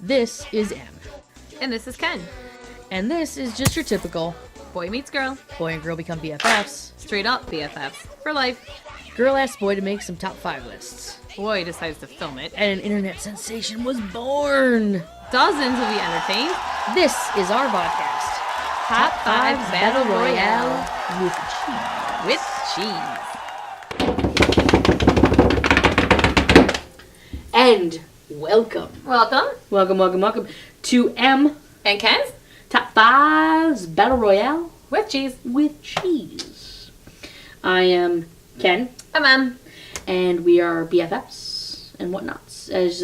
This is M. And this is Ken. And this is just your typical Boy meets girl. boy and girl become BFFs. Straight up BFFs. For life. Girl asks boy to make some top 5 lists. Boy decides to film it. And an internet sensation was born. Dozens will be entertained. This is our podcast. Top 5 Battle Royale. With cheese. With cheese. And welcome. Welcome. To M. And Ken's Top 5's Battle Royale. with cheese. With cheese. I am Ken. I'm Em. And we are BFFs and whatnots. As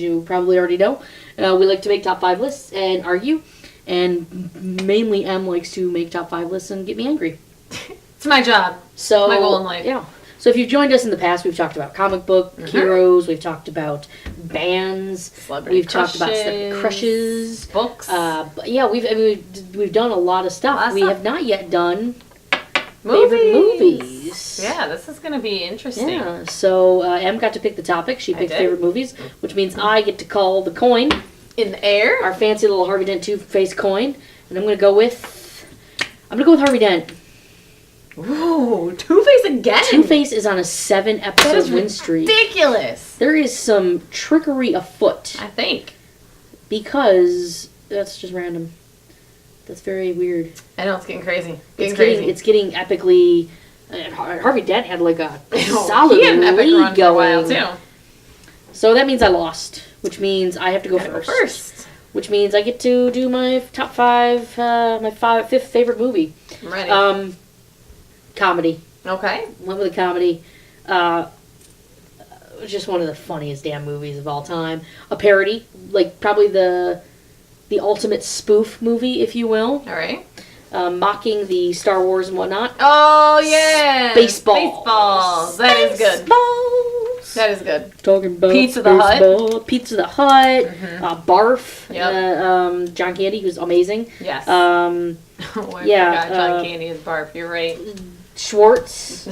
you probably already know, we like to make top 5 lists and argue. And mainly M likes to make top 5 lists and get me angry. It's my job. So My goal in life. Yeah. So if you've joined us in the past, we've talked about comic book heroes, we've talked about bands, Celebrity talked about celebrity crushes, books. But yeah, we've done a lot of stuff. We have not yet done favorite movies. Yeah, this is going to be interesting. Yeah. So Em got to pick the topic. She picked favorite movies, which means I get to call the coin. In the air. Our fancy little Harvey Dent two-faced coin, and I'm gonna go with Harvey Dent. Ooh, Two-Face again. Two-Face is on a 7-episode win streak. Ridiculous. There is some trickery afoot I think. because that's just random. That's very weird. I know, it's getting crazy. It's getting epically. Harvey Dent had like a solid he had an epic lead run for a while too. So that means I lost, which means I have to go first. Which means I get to do my top 5, my 5th favorite movie. I'm ready. Comedy. Okay. Went with a comedy. Just one of the funniest damn movies of all time. A parody, like probably the ultimate spoof movie, if you will. All right. Mocking the Star Wars and whatnot. Oh yeah. Baseballs. That is good. Baseballs. That is good. Talking about Pizza the Hut. Pizza the Hut. Barf. Yep. John Candy, who's amazing. Yes. Yeah. Forgot John Candy is Barf. You're right. Schwartz.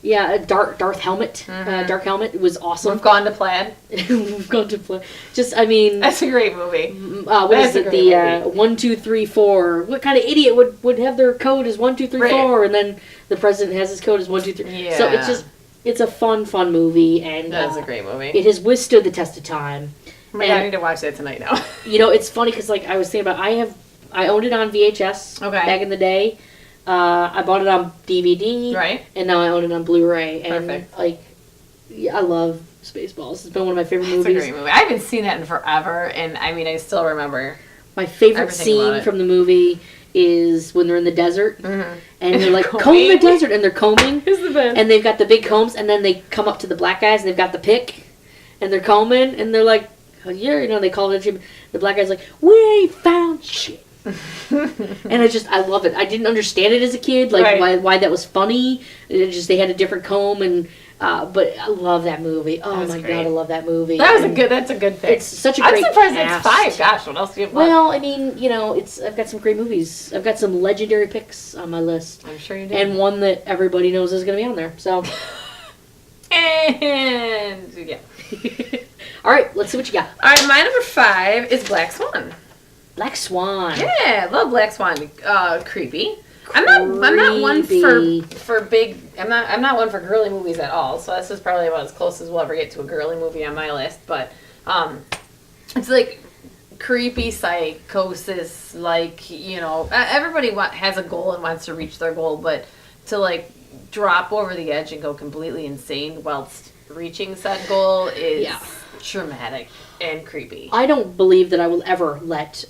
Yeah, Darth Helmet. Dark Helmet was awesome. We've gone to Plaid. We've gone to Plaid. Just, I mean... That's a great movie. What is it? The 1, 2, 3, 4. What kind of idiot would have their code as 1, 2, 3, 4, and then the president has his code as 1, 2, 3. Yeah. So it's a fun movie, and that's a great movie. It has withstood the test of time. Oh my God, I need to watch that tonight now. You know, it's funny because like I was thinking about, I owned it on VHS back in the day. I bought it on DVD, right? And now I own it on Blu-ray. And perfect. I love Spaceballs. It's been one of my favorite movies. It's a great movie. I haven't seen that in forever, and I mean, I still remember. My favorite scene from the movie is when they're in the desert, and they're like, comb the desert, and they're combing. It's the best. And they've got the big combs, and then they come up to the black guys, and they've got the pick, and they're combing, and they're like, oh, yeah, they call it. The black guy's like, we ain't found shit. And I love it. I didn't understand it as a kid, why that was funny. They had a different comb, and but I love that movie. Oh my God, I love that movie. That's a good pick. It's such a great I'm surprised cast. It's 5. Gosh, what else do you have? Well, I mean, I've got some great movies. I've got some legendary picks on my list. I'm sure you do. And one that everybody knows is going to be on there. So. And yeah. All right, let's see what you got. All right, my number 5 is Black Swan. Black Swan. Yeah, love Black Swan. Creepy. I'm not one for big. I'm not one for girly movies at all. So this is probably about as close as we'll ever get to a girly movie on my list. But it's like creepy psychosis. Like everybody has a goal and wants to reach their goal, but to like drop over the edge and go completely insane whilst reaching said goal is traumatic and creepy. I don't believe that I will ever let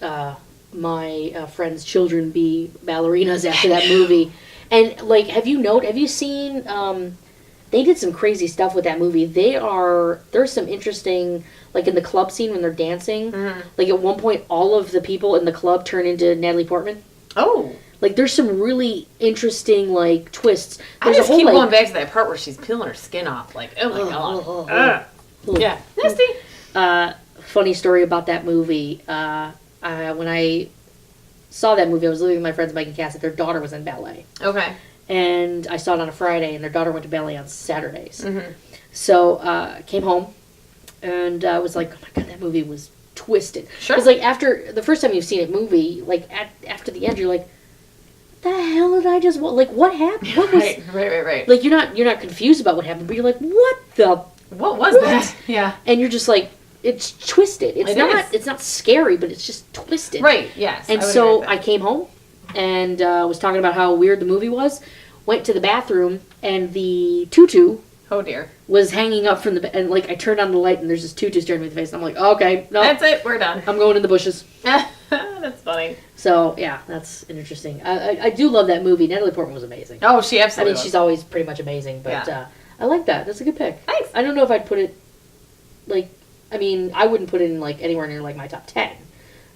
my friends' children be ballerinas after that movie. And like, have you seen? They did some crazy stuff with that movie. There's some interesting, like in the club scene when they're dancing. Like at one point, all of the people in the club turn into Natalie Portman. Oh. Like, there's some really interesting, like, twists. There's I just keep going back to that part where she's peeling her skin off. Like, oh my God. Yeah. Nasty. Funny story about that movie. When I saw that movie, I was living with my friends Mike and Cassie. Their daughter was in ballet. Okay. And I saw it on a Friday, and their daughter went to ballet on Saturdays. So, came home, and I was like, oh my god, that movie was twisted. Sure. Because like after the first time you've seen a movie, like after the end, you're like, the hell did I just like? What happened? What was right. like? You're not confused about what happened, but you're like, what was that? Yeah. And you're just like, it's twisted. It's not scary, but it's just twisted. Right. Yes. And so I came home and was talking about how weird the movie was. Went to the bathroom and the tutu. Oh dear. Was hanging up from the and like I turned on the light and there's this tutu staring me in the face and I'm like, oh, okay, no, that's it, we're done. I'm going in the bushes. That's funny. So yeah, that's interesting. I do love that movie. Natalie Portman was amazing. Oh, she absolutely. I mean, she's always pretty much amazing, but I like that. That's a good pick. Thanks. I don't know if I'd put it like. I mean, I wouldn't put it in like anywhere near like my top 10,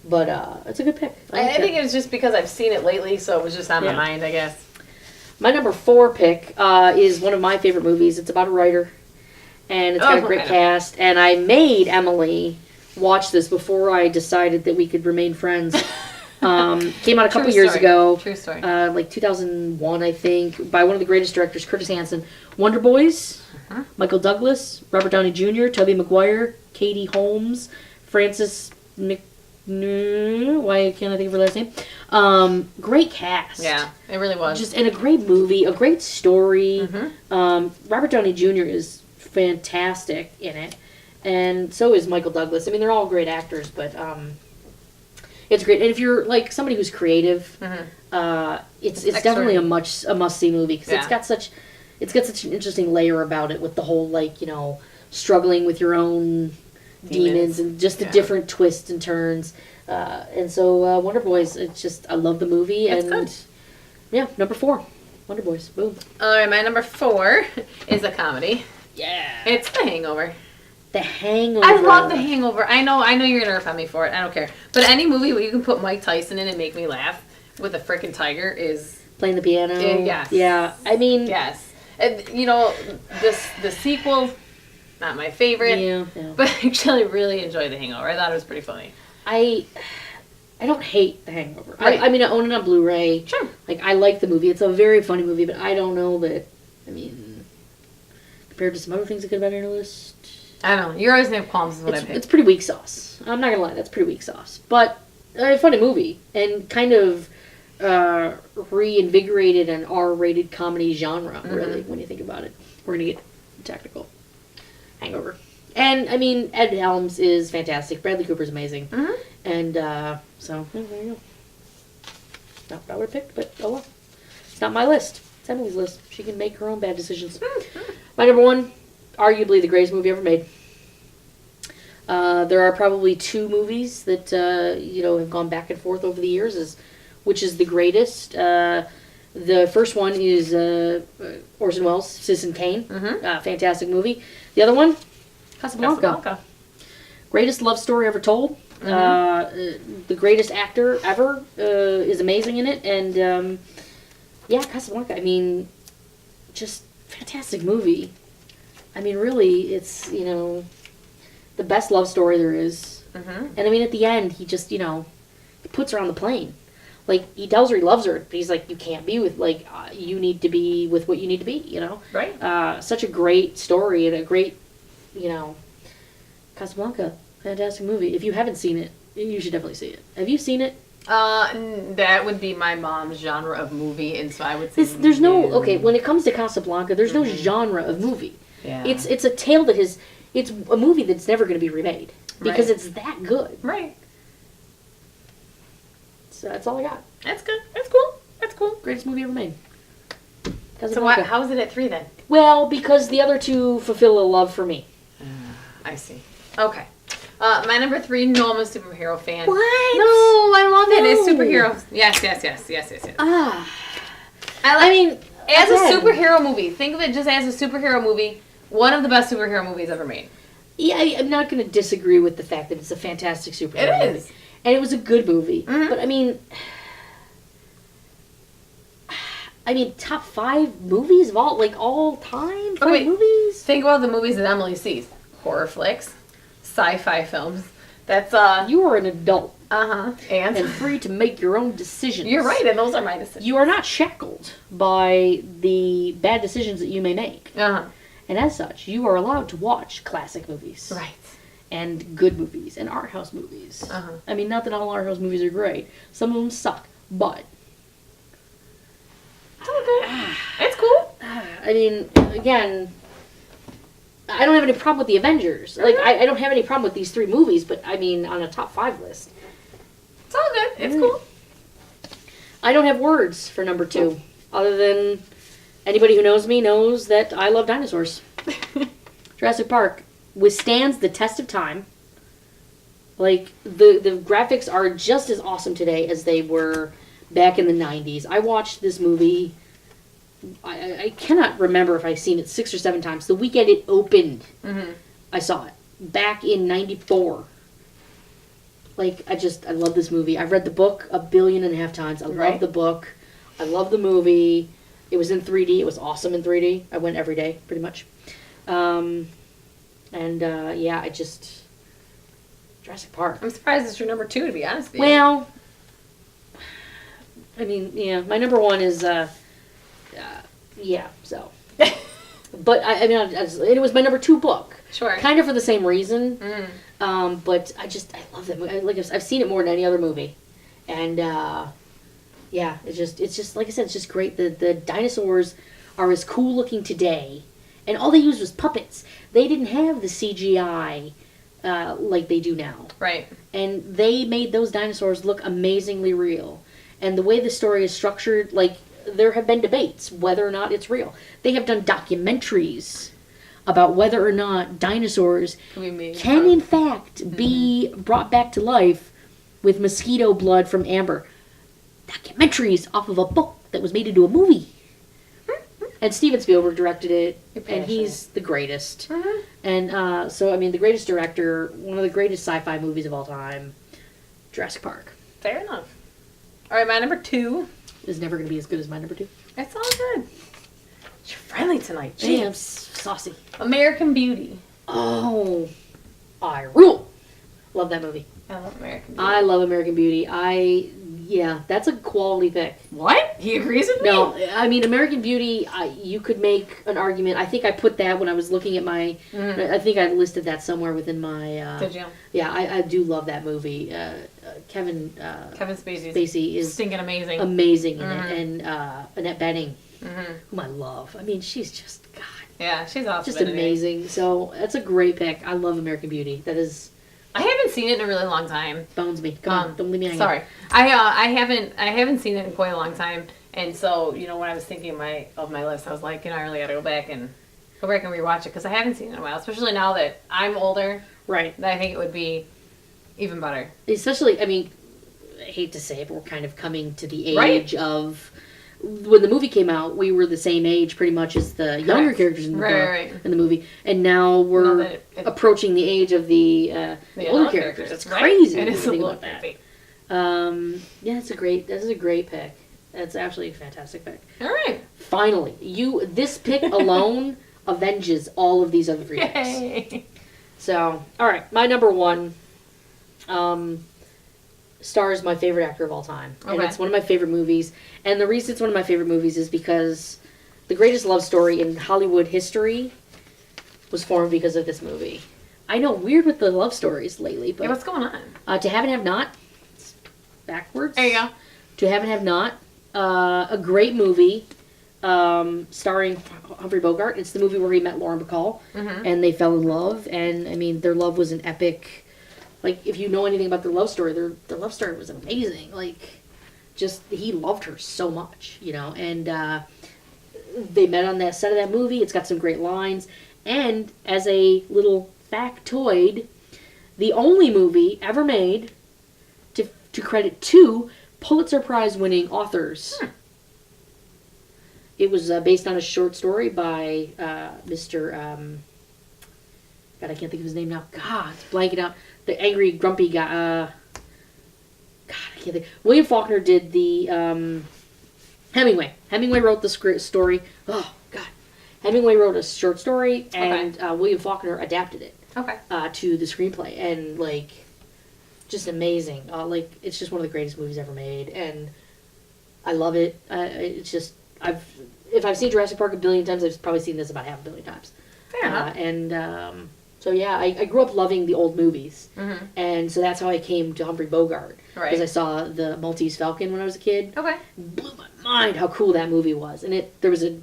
but it's a good pick. I think it was just because I've seen it lately, so it was just on my mind, I guess. My number 4 pick is one of my favorite movies. It's about a writer, and it's got a great cast. And I made Emily watch this before I decided that we could remain friends. Came out a couple years ago. True story. Like 2001, I think, by one of the greatest directors, Curtis Hanson. Wonder Boys, Michael Douglas, Robert Downey Jr., Tobey Maguire, Katie Holmes, Frances why can't I think of her last name? Great cast. Yeah, it really was. And a great movie, a great story. Robert Downey Jr. is fantastic in it, and so is Michael Douglas. I mean, they're all great actors, but it's great. And if you're like somebody who's creative, it's definitely a must-see movie because it's got such an interesting layer about it with the whole like struggling with your own demons and just the different twists and turns. And so Wonder Boys, I love the movie. It's and good. Yeah, number 4, Wonder Boys. Boom. All right, my number 4 is a comedy. Yeah. It's The Hangover. The Hangover. I love The Hangover. I know you're gonna rip on me for it. I don't care. But any movie where you can put Mike Tyson in and make me laugh with a freaking tiger is playing the piano. Yes. Yeah. I mean. Yes. And, the sequel, not my favorite. Yeah. But I actually really enjoyed The Hangover. I thought it was pretty funny. I don't hate The Hangover. Right. I mean, I own it on Blu-ray. Sure. Like, I like the movie. It's a very funny movie, but I don't know that. I mean, compared to some other things that could have been on your list. I don't know. You're always going to have qualms with what I pick. It's pretty weak sauce. I'm not going to lie. That's pretty weak sauce. But a funny movie. And kind of reinvigorated an R-rated comedy genre, really, when you think about it. We're going to get technical. Hangover. And, I mean, Ed Helms is fantastic. Bradley Cooper's amazing. And, so, there you go. Not what I would have picked, but oh well. It's not my list. It's Emily's list. She can make her own bad decisions. My number 1, arguably the greatest movie ever made. There are probably 2 movies that, have gone back and forth over the years, which is the greatest. The first one is Orson Welles' Citizen Kane. Fantastic movie. The other one, Casablanca. Greatest love story ever told. The greatest actor ever is amazing in it. And, Casablanca. I mean, just fantastic movie. I mean, really, it's, the best love story there is. And, I mean, at the end, he just, he puts her on the plane. Like, he tells her he loves her, but he's like, you can't be with, like, you need to be with what you need to be, Right. Such a great story and a great, Casablanca. Fantastic movie. If you haven't seen it, you should definitely see it. Have you seen it? That would be my mom's genre of movie, and so I would say... There's no... Okay, when it comes to Casablanca, there's no genre of movie. Yeah. It's a tale that has... It's a movie that's never going to be remade. Because it's that good. Right. So that's all I got. That's good. That's cool. That's cool. Greatest movie ever made. So how is it at 3 then? Well, because the other 2 fulfill a love for me. I see. Okay. My number 3, no, I'm a superhero fan. What? No, I love it. It's superheroes. Yes. I mean, as a superhero movie, think of it just as a superhero movie. One of the best superhero movies ever made. Yeah, I'm not going to disagree with the fact that it's a fantastic superhero movie. It is. And it was a good movie. But, I mean, top 5 movies of all time? 5 movies? Think about the movies that Emily sees. Horror flicks, sci-fi films. That's, You are an adult. And free to make your own decisions. You're right, and those are my decisions. You are not shackled by the bad decisions that you may make. And as such, you are allowed to watch classic movies. Right. and good movies and art house movies. Uh-huh. I mean, not that all art house movies are great. Some of them suck, but It's okay. It's cool. I mean, again, I don't have any problem with the Avengers. Like, I don't have any problem with these 3 movies, but I mean, on a top 5 list. It's all good. It's cool. I don't have words for number 2, other than anybody who knows me knows that I love dinosaurs. Jurassic Park withstands the test of time. Like, the graphics are just as awesome today as they were back in the 90s. I watched this movie, I cannot remember if I've seen it 6 or 7 times. The weekend it opened, I saw it. Back in 94. Like, I love this movie. I've read the book 1.5 billion times. I love the book. I love the movie. It was in 3D. It was awesome in 3D. I went every day, pretty much. Jurassic Park. I'm surprised it's your number 2, to be honest with you. Well, I mean, yeah, my number 1 is, so. But, it was my number 2 book. Sure. Kind of for the same reason. But I love that movie. Like, I've seen it more than any other movie. And, it's just, like I said, it's just great. The dinosaurs are as cool looking today. And all they used was puppets. They didn't have the CGI like they do now. Right. And they made those dinosaurs look amazingly real. And the way the story is structured, like, there have been debates whether or not it's real. They have done documentaries about whether or not dinosaurs can in fact be brought back to life with mosquito blood from amber. Documentaries off of a book that was made into a movie. And Steven Spielberg directed it, and he's the greatest. And the greatest director, one of the greatest sci-fi movies of all time, Jurassic Park. Fair enough. All right, my number 2 is never going to be as good as my number 2. It's all good. You're friendly tonight. Damn, saucy. American Beauty. Oh, I rule. Love that movie. I love American Beauty. I love American Beauty. That's a quality pick. What? He agrees with me? No, I mean, American Beauty, you could make an argument. I think I put that when I was looking at my... I think I listed that somewhere within my... Did you? Yeah, I do love that movie. Kevin Spacey is... stinking amazing. Amazing in it. And Annette Bening, whom I love. I mean, she's just... God. Yeah, she's awesome. Just amazing. So, that's a great pick. I love American Beauty. That is... I haven't seen it in a really long time. Bones me. Come on, don't leave me hanging. Sorry, I haven't seen it in quite a long time, and so when I was thinking of my list, I was like, I really got to go back and rewatch it because I haven't seen it in a while, especially now that I'm older. Right. I think it would be even better. Especially, I mean, I hate to say it, but we're kind of coming to the age of when the movie came out. We were the same age, pretty much, as the younger characters in the in the movie, and now we're approaching the age of the older characters. That's crazy. It is a little creepy. That's a great pick. That's actually a fantastic pick. All right. Finally, this pick alone avenges all of these other 3 picks. So, all right, my number 1 stars my favorite actor of all time. And it's one of my favorite movies. And the reason it's one of my favorite movies is because the greatest love story in Hollywood history was formed because of this movie. I know, weird with the love stories lately, but... Yeah, what's going on? To Have and Have Not. It's backwards. There you go. To Have and Have Not. A great movie starring Humphrey Bogart. It's the movie where he met Lauren Bacall. And they fell in love. And, I mean, their love was an epic... Like, if you know anything about their love story, their love story was amazing. Like, just, he loved her so much, And they met on that set of that movie. It's got some great lines. And, as a little factoid, the only movie ever made to credit 2 Pulitzer Prize winning authors. It was based on a short story by Mr. God, I can't think of his name now. God, it's blanking out. The angry, grumpy guy. God, I can't think. William Faulkner did the Hemingway. Hemingway wrote the story. Oh, God. Hemingway wrote a short story, and William Faulkner adapted it to the screenplay. And, like, just amazing. It's just one of the greatest movies ever made. And I love it. It's just, if I've seen Jurassic Park 1 billion times, I've probably seen this about 500 million times. Fair enough. And So yeah, I grew up loving the old movies, Mm-hmm. and so that's how I came to Humphrey Bogart. Right. Because I saw the Maltese Falcon when I was a kid. Okay. It blew my mind how cool that movie was, and there was a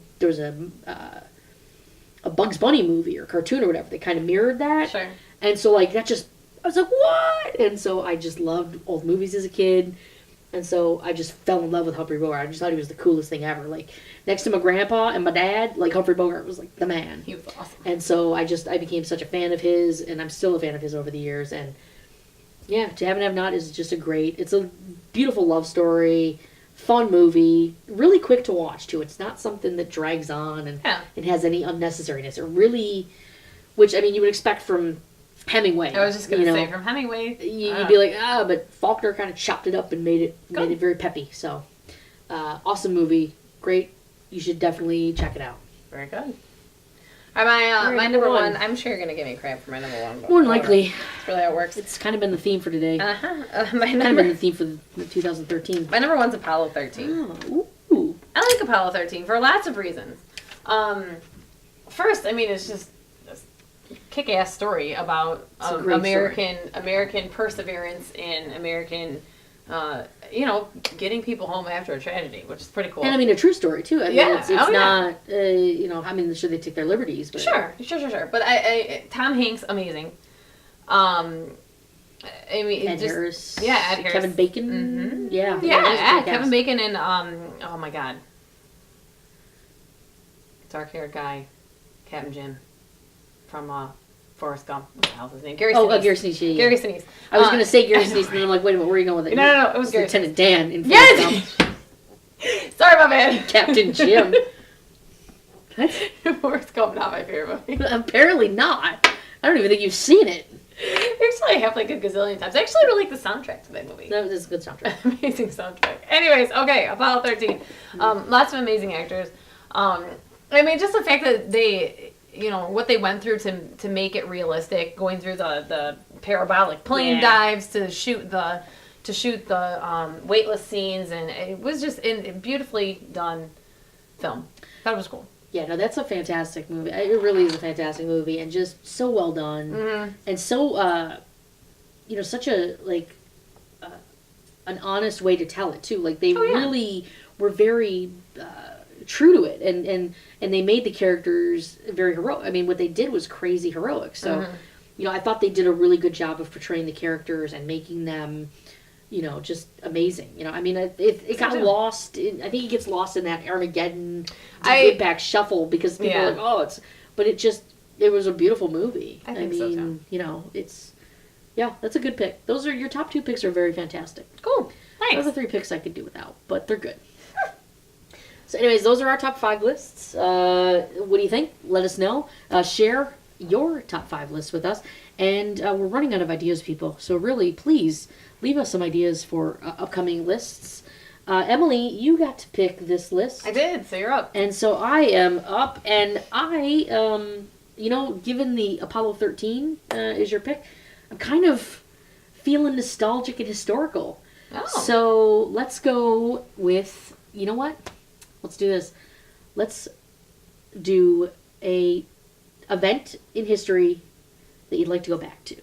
Bugs Bunny movie or cartoon or whatever that kind of mirrored that. Sure. And so like that just I was like what? And so I just loved old movies as a kid. And so I just fell in love with Humphrey Bogart. I just thought he was the coolest thing ever. Like, next to my grandpa and my dad, like, Humphrey Bogart was, like, the man. He was awesome. And so I became such a fan of his, and I'm still a fan of his over the years. And, yeah, To Have and Have Not is just it's a beautiful love story, fun movie, really quick to watch, too. It's not something that drags on and it has any unnecessariness. It really, which, I mean, you would expect from Hemingway. I was just going to say, from Hemingway. You'd be like, but Faulkner kind of chopped it up and made it very peppy. So, awesome movie. Great. You should definitely check it out. Very good. My number one, I'm sure you're going to give me crap for my number one. But more than likely. That's really how it works. It's kind of been the theme for today. My kind of been the theme for 2013. My number one's Apollo 13. Oh, ooh. I like Apollo 13 for lots of reasons. First, I mean, it's just kick-ass story about American perseverance and American, getting people home after a tragedy, which is pretty cool. And I mean, a true story too. I mean, yeah, it's not, I mean, sure they take their liberties, but sure. But I Tom Hanks, amazing. I mean, Ed Harris. Yeah, Ed Harris. Kevin Bacon. Mm-hmm. Yeah, Kevin Bacon and oh my God, dark-haired guy, Captain Jim. From Forrest Gump. What the hell's his name? Gary Sinise. Gary Sinise. Yeah. Gary Sinise. I was going to say Gary Sinise, and then I'm like, wait a minute, where are you going with it? No, it was Gary Lieutenant Dan in Forrest Gump. Sorry, my bad. Captain Jim. Forrest Gump, not my favorite movie. Apparently not. I don't even think you've seen it. Actually, I have like a gazillion times. I actually really like the soundtrack to that movie. That was a good soundtrack. Amazing soundtrack. Anyways, okay, Apollo 13. Lots of amazing actors. I mean, just the fact that they... what they went through to make it realistic, going through the parabolic plane dives to shoot the weightless scenes, and it was just a beautifully done film. That was cool. Yeah, no, that's a fantastic movie. It really is a fantastic movie, and just so well done, and so such a an honest way to tell it too. Like they really were very true to it, and they made the characters very heroic. I mean, what they did was crazy heroic. So, I thought they did a really good job of portraying the characters and making them, just amazing. I mean, it got lost. I think it gets lost in that Armageddon Impact shuffle because people are like, but it was a beautiful movie. I think so too. That's a good pick. Those are your top two picks are very fantastic. Cool. Nice. Those are 3 picks I could do without, but they're good. So anyways, those are our top 5 lists. What do you think? Let us know. Share your top 5 lists with us. And we're running out of ideas, people. So really, please, leave us some ideas for upcoming lists. Emily, you got to pick this list. I did, so you're up. And so I am up. And I, given the Apollo 13 is your pick, I'm kind of feeling nostalgic and historical. Oh. So let's go with, you know what? Let's do this. Let's do a event in history that you'd like to go back to.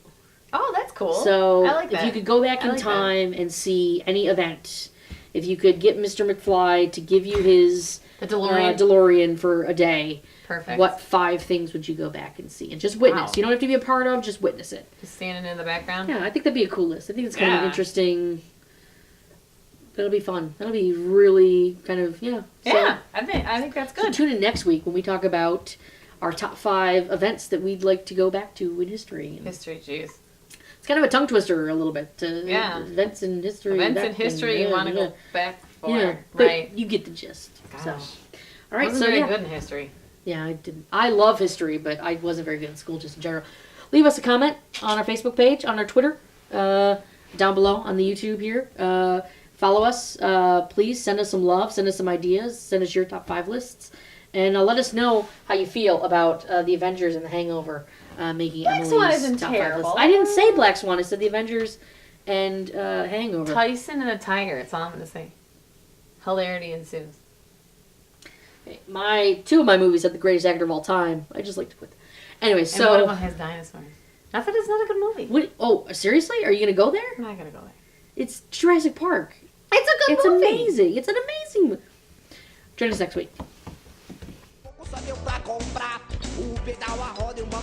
Oh, that's cool. So I like that. If you could go back in time and see any event, if you could get Mr. McFly to give you his DeLorean for a day, perfect. What 5 things would you go back and see? And just witness. Wow. You don't have to be a part of, just witness it. Just standing in the background? Yeah, I think that'd be a cool list. I think it's kind of interesting. That'll be fun. That'll be really kind of, Yeah, I think that's good. So tune in next week when we talk about our top 5 events that we'd like to go back to in history. History, jeez. It's kind of a tongue twister a little bit. Events in history. Events in history you want to go back for. Yeah, right. You get the gist. Gosh. So. All right, wasn't very good in history. Yeah, I didn't. I love history, but I wasn't very good in school just in general. Leave us a comment on our Facebook page, on our Twitter, down below on the YouTube here. Follow us. Please send us some love. Send us some ideas. Send us your top 5 lists. And let us know how you feel about the Avengers and the Hangover making Black Emily's Swan isn't top 5 terrible. list. I didn't say Black Swan. I said the Avengers and Hangover. Tyson and a tiger. That's all I'm going to say. Hilarity ensues. 2 of my movies have the greatest actor of all time. I just like to put... Anyway, And so one of them has dinosaurs. Not that it's not a good movie. what? Oh, seriously? Are you gonna go there? I'm not gonna go there. It's Jurassic Park. It's a good It's movie. amazing. It's an amazing. Join us next week. Só deu pra comprar o pedal, a roda e uma